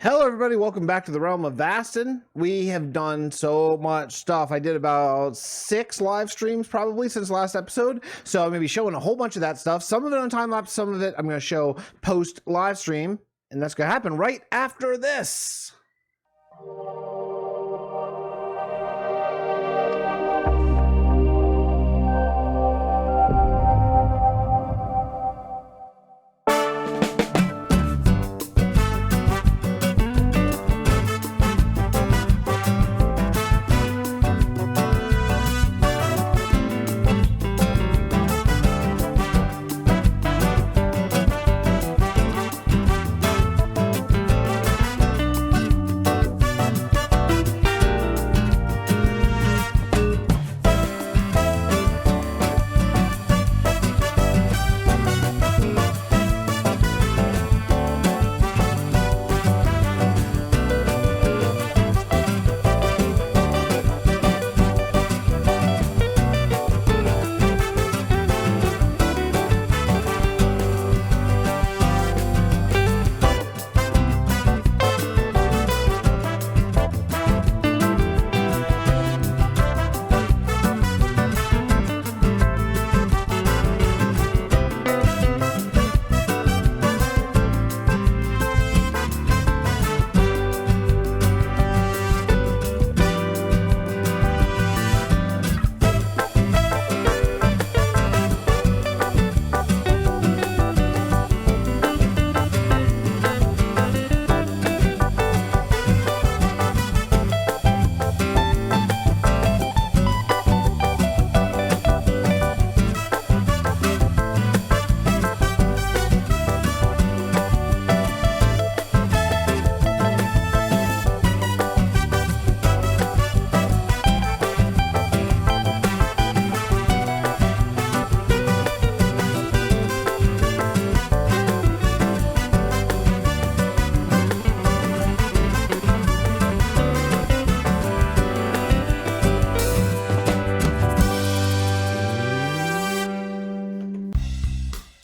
Hello everybody, welcome back to the Realm of Vasten. We have done so much stuff. I did about 6 live streams probably since last episode, so I'm going to be showing a whole bunch of that stuff. Some of it on time lapse, some of it I'm going to show post live stream, and that's going to happen right after this.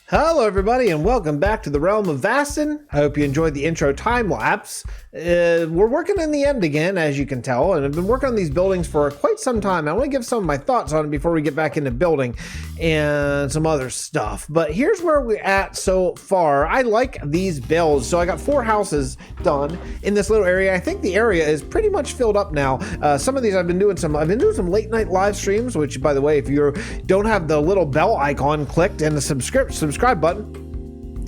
Hello everybody and welcome back to the Realm of Vasten. I hope you enjoyed the intro time lapse. We're working in the end again, as you can tell, and I've been working on these buildings for quite some time. I want to give some of my thoughts on it before we get back into building and some other stuff. But here's where we're at so far. I like these builds. So I got 4 houses done in this little area. I think the area is pretty much filled up now. Some of these I've been doing some late night live streams, which by the way, if you don't have the little bell icon clicked and the subscribe button,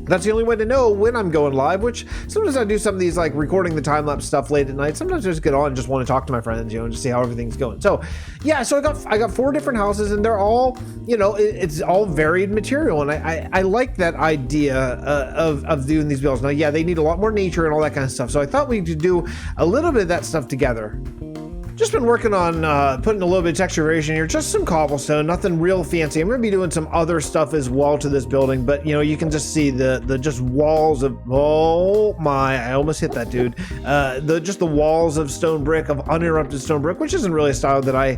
that's the only way to know when I'm going live, which sometimes I do some of these like recording the time-lapse stuff late at night. Sometimes I just get on and just want to talk to my friends, and just see how everything's going. So yeah, so I got 4 different houses, and they're all, it's all varied material, and I like that idea of doing these builds. Now, yeah, they need a lot more nature and all that kind of stuff. So I thought we could do a little bit of that stuff together. Just been working on putting a little bit of texture variation here, just some cobblestone, nothing real fancy. I'm going to be doing some other stuff as well to this building, but you can just see the just walls of, oh my, I almost hit that dude. Just the walls of stone brick, of uninterrupted stone brick, which isn't really a style that I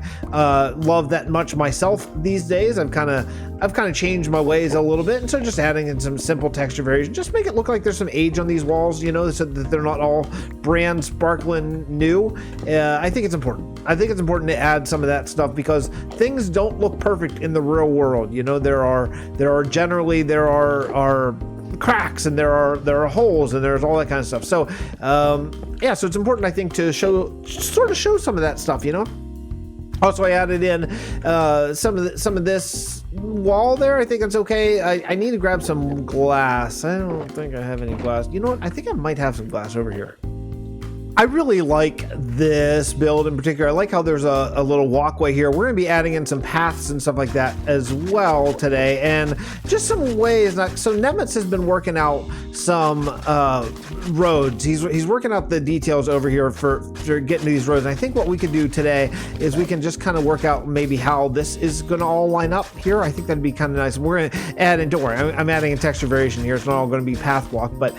love that much myself these days. I've kind of changed my ways a little bit, and so just adding in some simple texture variation, just make it look like there's some age on these walls, so that they're not all brand sparkling new. I think it's important. I think it's important to add some of that stuff because things don't look perfect in the real world. There are generally cracks, and there are holes, and there's all that kind of stuff. So yeah, so it's important, I think, to show some of that stuff. Also, I added in some of this wall there. I think it's okay. I need to grab some glass. I don't think I have any glass. You know what? I think I might have some glass over here. I really like this build in particular. I like how there's a little walkway here. We're going to be adding in some paths and stuff like that as well today, and just some ways. So Nemitz has been working out some roads. He's working out the details over here for getting to these roads. And I think what we could do today is we can just kind of work out maybe how this is going to all line up here. I think that'd be kind of nice. And we're going to add in, don't worry, I'm adding a texture variation here. It's not all going to be path walk, but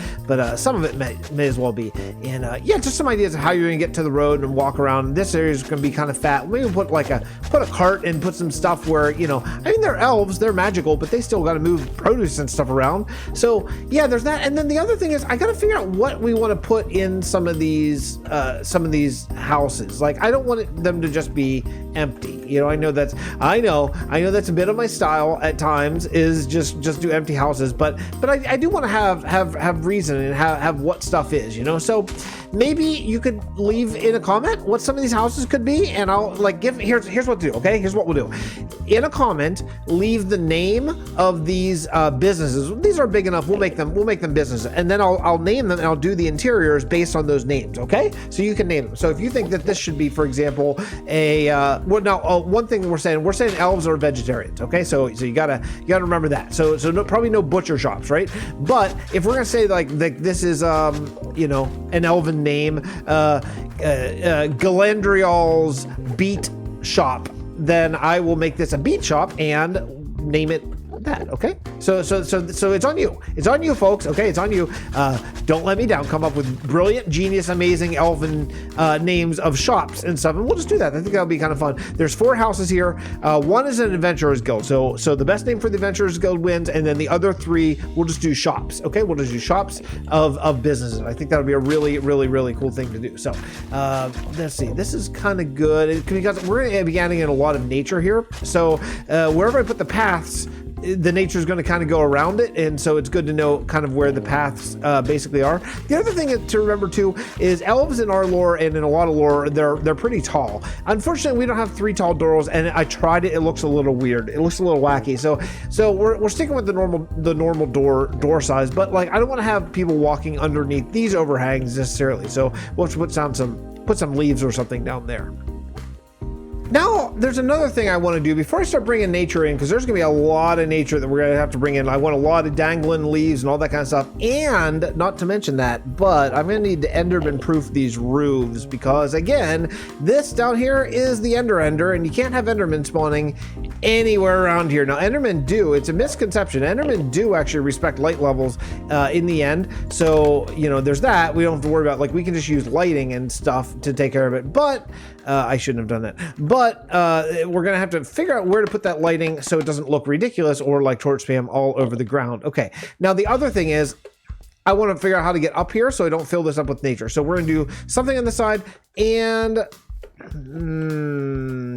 some of it may as well be. And yeah, just some ideas of how you're gonna get to the road and walk around. This area is gonna be kind of fat. Maybe put like a cart and put some stuff where, you know, I mean, they're elves, they're magical, but they still got to move produce and stuff around. So yeah, there's that. And then the other thing is, I got to figure out what we want to put in some of these houses. Like, I don't want them to just be empty. You know, I know that's a bit of my style at times, is just do empty houses, but I do want to have reason and have what stuff is, you know. So maybe you could leave in a comment what some of these houses could be, and I'll like here's what to do. Okay, here's what we'll do. In a comment, leave the name of these businesses. These are big enough. We'll make them businesses, and then I'll name them, and I'll do the interiors based on those names. Okay, so you can name them. So if you think that this should be, for example, one thing we're saying elves are vegetarians. Okay, so you gotta remember that. So probably no butcher shops, right? But if we're gonna say like this is you know, an elven name, Galandriel's Beet Shop, then I will make this a beet shop and name it that. Okay, so it's on you. It's on you, folks. Okay, it's on you. Don't let me down. Come up with brilliant, genius, amazing elven names of shops and stuff, and we'll just do that. I think that'll be kind of fun. There's 4 houses here. One is an adventurers guild, so the best name for the adventurers guild wins, and then the other 3 we'll just do shops. Okay, we'll just do shops of businesses. I think that'll be a really, really, really cool thing to do. So let's see. This is kind of good because we're going to be adding in a lot of nature here. So wherever I put the paths, the nature is going to kind of go around it, and so it's good to know kind of where the paths basically are. The other thing to remember too is elves in our lore and in a lot of lore, they're pretty tall. Unfortunately, we don't have 3 tall doors, and I tried it. It looks a little weird. It looks a little wacky. So we're sticking with the normal door size, but like I don't want to have people walking underneath these overhangs necessarily. So we'll put some leaves or something down there. Now, there's another thing I want to do before I start bringing nature in, because there's going to be a lot of nature that we're going to have to bring in. I want a lot of dangling leaves and all that kind of stuff. And not to mention that, but I'm going to need to Enderman proof these roofs, because again, this down here is the Ender, and you can't have Enderman spawning anywhere around here. Now, Endermen do. It's a misconception. Endermen do actually respect light levels in the end. So, you know, there's that. We don't have to worry about, like, we can just use lighting and stuff to take care of it. But I shouldn't have done that. But we're going to have to figure out where to put that lighting so it doesn't look ridiculous or like torch spam all over the ground. Okay. Now, the other thing is, I want to figure out how to get up here so I don't fill this up with nature. So we're going to do something on the side, and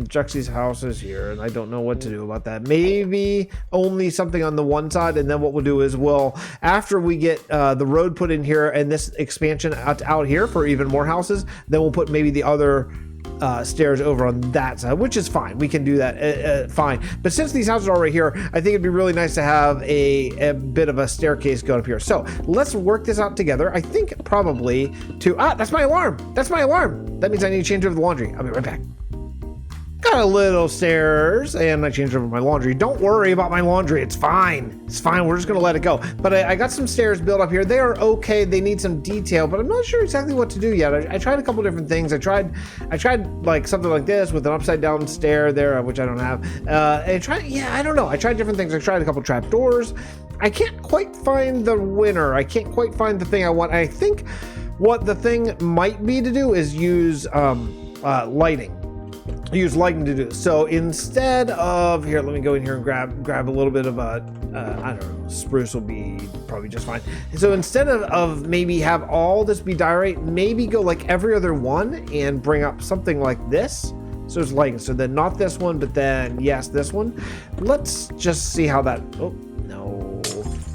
Juxie's house is here, and I don't know what to do about that. Maybe only something on the one side, and then what we'll do is after we get the road put in here and this expansion out here for even more houses, then we'll put maybe the other stairs over on that side, which is fine. We can do that fine. But since these houses are right here, I think it'd be really nice to have a bit of a staircase going up here. So let's work this out together. I think probably that's my alarm. That's my alarm. That means I need to change over the laundry. I'll be right back. Got a little stairs, and I changed over my laundry. Don't worry about my laundry. It's fine. It's fine. We're just going to let it go. But I got some stairs built up here. They are okay. They need some detail, but I'm not sure exactly what to do yet. I tried a couple different things. I tried like something like this with an upside down stair there, which I don't have. I don't know. I tried different things. I tried a couple trap doors. I can't quite find the winner. I can't quite find the thing I want. I think what the thing might be to do is use lighting. Use lighting to do this. So instead of here, let me go in here and grab a little bit of I don't know, spruce will be probably just fine. So instead of maybe have all this be diorite, maybe go like every other one and bring up something like this. So it's lighting. So then not this one, but then yes, this one. Let's just see how that. Oh no,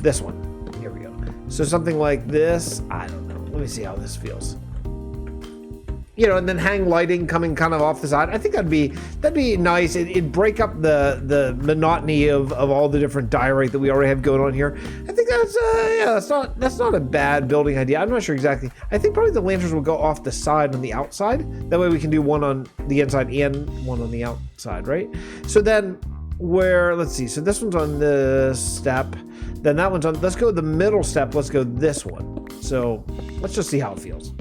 this one. Here we go. So something like this. I don't know. Let me see how this feels. You know, and then hang lighting coming kind of off the side. I think that'd be nice. It'd break up the monotony of all the different diorite that we already have going on here. I think that's not a bad building idea. I'm not sure exactly. I think probably the lanterns will go off the side on the outside. That way we can do one on the inside and one on the outside, right? So then let's see. So this one's on this step. Then that one's on. Let's go the middle step. Let's go this one. So let's just see how it feels.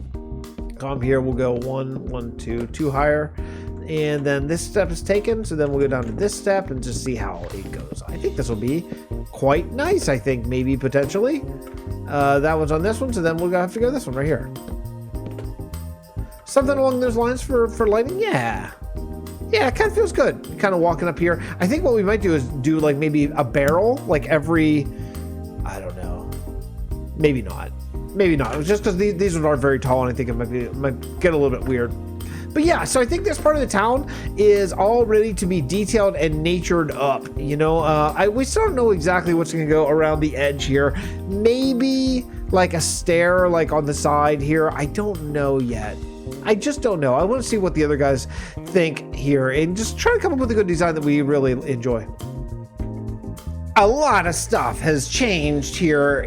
Come here, we'll go 1, 2 higher, and then this step is taken, so then we'll go down to this step and just see how it goes. I think this will be quite nice. I think maybe potentially that one's on this one, so then we'll have to go this one right here. Something along those lines for lighting? Yeah. Yeah, it kind of feels good. Kind of walking up here. I think what we might do is do like maybe a barrel, like every, I don't know. Maybe not. Maybe not. It was just because these are very tall, and I think it might get a little bit weird. But yeah, so I think this part of the town is all ready to be detailed and natured up. You know, we still don't know exactly what's going to go around the edge here. Maybe like a stair, like on the side here. I don't know yet. I just don't know. I want to see what the other guys think here and just try to come up with a good design that we really enjoy. A lot of stuff has changed here.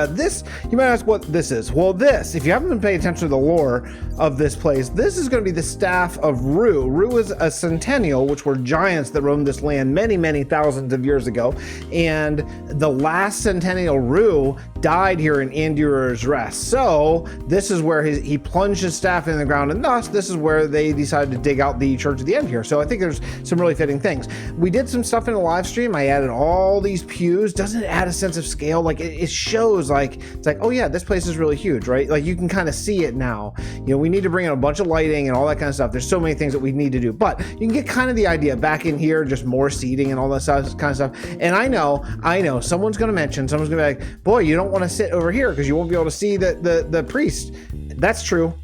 This, you might ask what this is. Well, this, if you haven't been paying attention to the lore of this place, this is going to be the staff of Rue. Rue is a centennial, which were giants that roamed this land many, many thousands of years ago. And the last centennial Rue died here in Andurer's Rest. So this is where he plunged his staff in the ground, and thus this is where they decided to dig out the Church of the End here. So I think there's some really fitting things. We did some stuff in the live stream. I added all these pews. Doesn't it add a sense of scale? Like it shows like, it's like, oh yeah, this place is really huge, right? Like you can kind of see it now. You know, we need to bring in a bunch of lighting and all that kind of stuff. There's so many things that we need to do, but you can get kind of the idea. Back in here, just more seating and all that kind of stuff. And I know, someone's going to be like, boy, you don't want to sit over here because you won't be able to see the priest. That's true.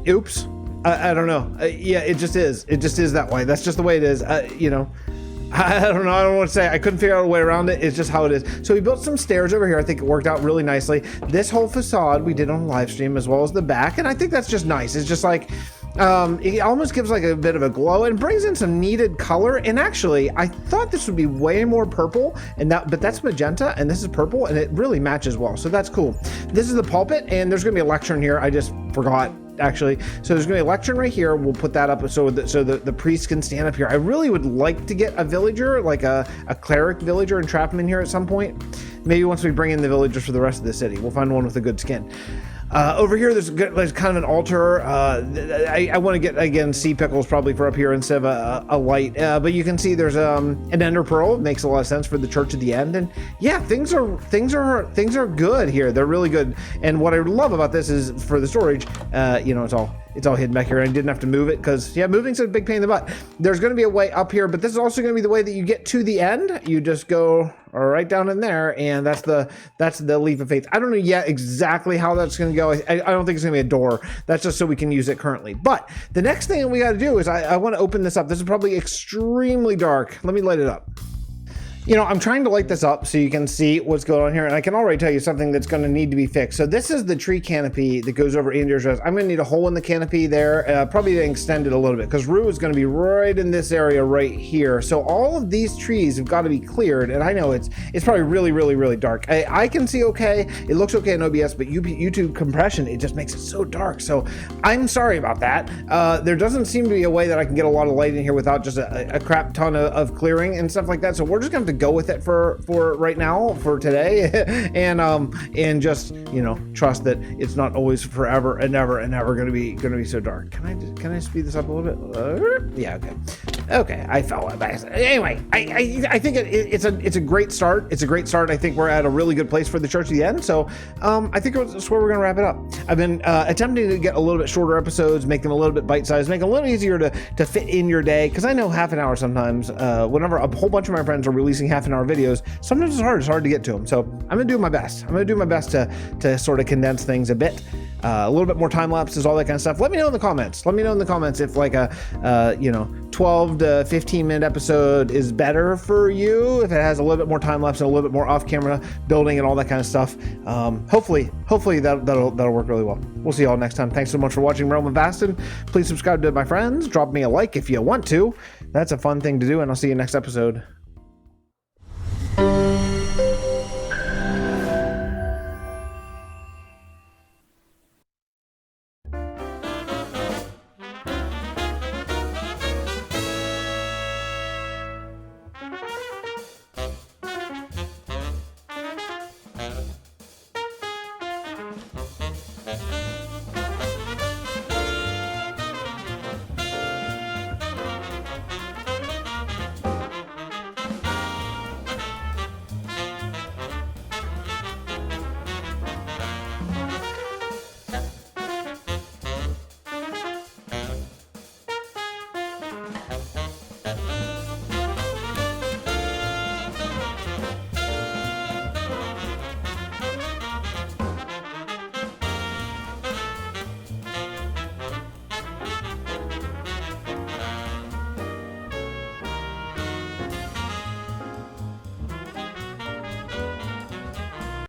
Oops. I don't know. Yeah, it just is. It just is that way. That's just the way it is. You know, I don't know. I don't want to say. I couldn't figure out a way around it. It's just how it is. So we built some stairs over here. I think it worked out really nicely. This whole facade we did on live stream as well as the back. And I think that's just nice. It's just like, it almost gives like a bit of a glow and brings in some needed color. And actually, I thought this would be way more purple, but that's magenta and this is purple, and it really matches well. So that's cool. This is the pulpit, and there's going to be a lectern here. I just forgot. Actually, so there's going to be a lectern right here. We'll put that up so the priest can stand up here. I really would like to get a villager, like a cleric villager, and trap him in here at some point. Maybe once we bring in the villagers for the rest of the city, we'll find one with a good skin. Over here, there's kind of an altar. I want to get, again, sea pickles probably for up here instead of a light. But you can see there's an ender pearl. It makes a lot of sense for the Church of the End. And yeah, things are good here. They're really good. And what I love about this is for the storage, you know, it's all hidden back here, and I didn't have to move it because, yeah, moving's a big pain in the butt. There's going to be a way up here, but this is also going to be the way that you get to the end. You just go right down in there, and that's the leap of faith. I don't know yet exactly how that's going to go. I don't think it's going to be a door. That's just so we can use it currently. But the next thing we got to do is I want to open this up. This is probably extremely dark. Let me light it up. You know, I'm trying to light this up so you can see what's going on here, and I can already tell you something that's going to need to be fixed. So this is the tree canopy that goes over Andurer's Rest. I'm going to need a hole in the canopy there, probably to extend it a little bit, because Rue is going to be right in this area right here. So all of these trees have got to be cleared, and I know it's probably really, really, really dark. I can see okay. It looks okay in OBS, but YouTube compression, it just makes it so dark. So I'm sorry about that. There doesn't seem to be a way that I can get a lot of light in here without just a crap ton of clearing and stuff like that. So we're just going to have to go with it for right now, for today, and just, you know, trust that it's not always forever and ever going to be so dark. Can I speed this up a little bit? Yeah, okay. I fell back. Anyway, I think it's a great start. It's a great start. I think we're at a really good place for the Church of the End. So I think that's where we're going to wrap it up. I've been attempting to get a little bit shorter episodes, make them a little bit bite-sized, make them a little easier to fit in your day, because I know half an hour sometimes, whenever a whole bunch of my friends are releasing half an hour videos, sometimes it's hard to get to them. So I'm gonna do my best. To sort of condense things a bit. A little bit more time lapses, all that kind of stuff. Let me know in the comments. If like a 12 to 15 minute episode is better for you, if it has a little bit more time lapse and a little bit more off camera building and all that kind of stuff. Hopefully that'll work really well. We'll see y'all next time. Thanks so much for watching Realm of Vasten. Please subscribe to my friends. Drop me a like if you want to. That's a fun thing to do, and I'll see you next episode.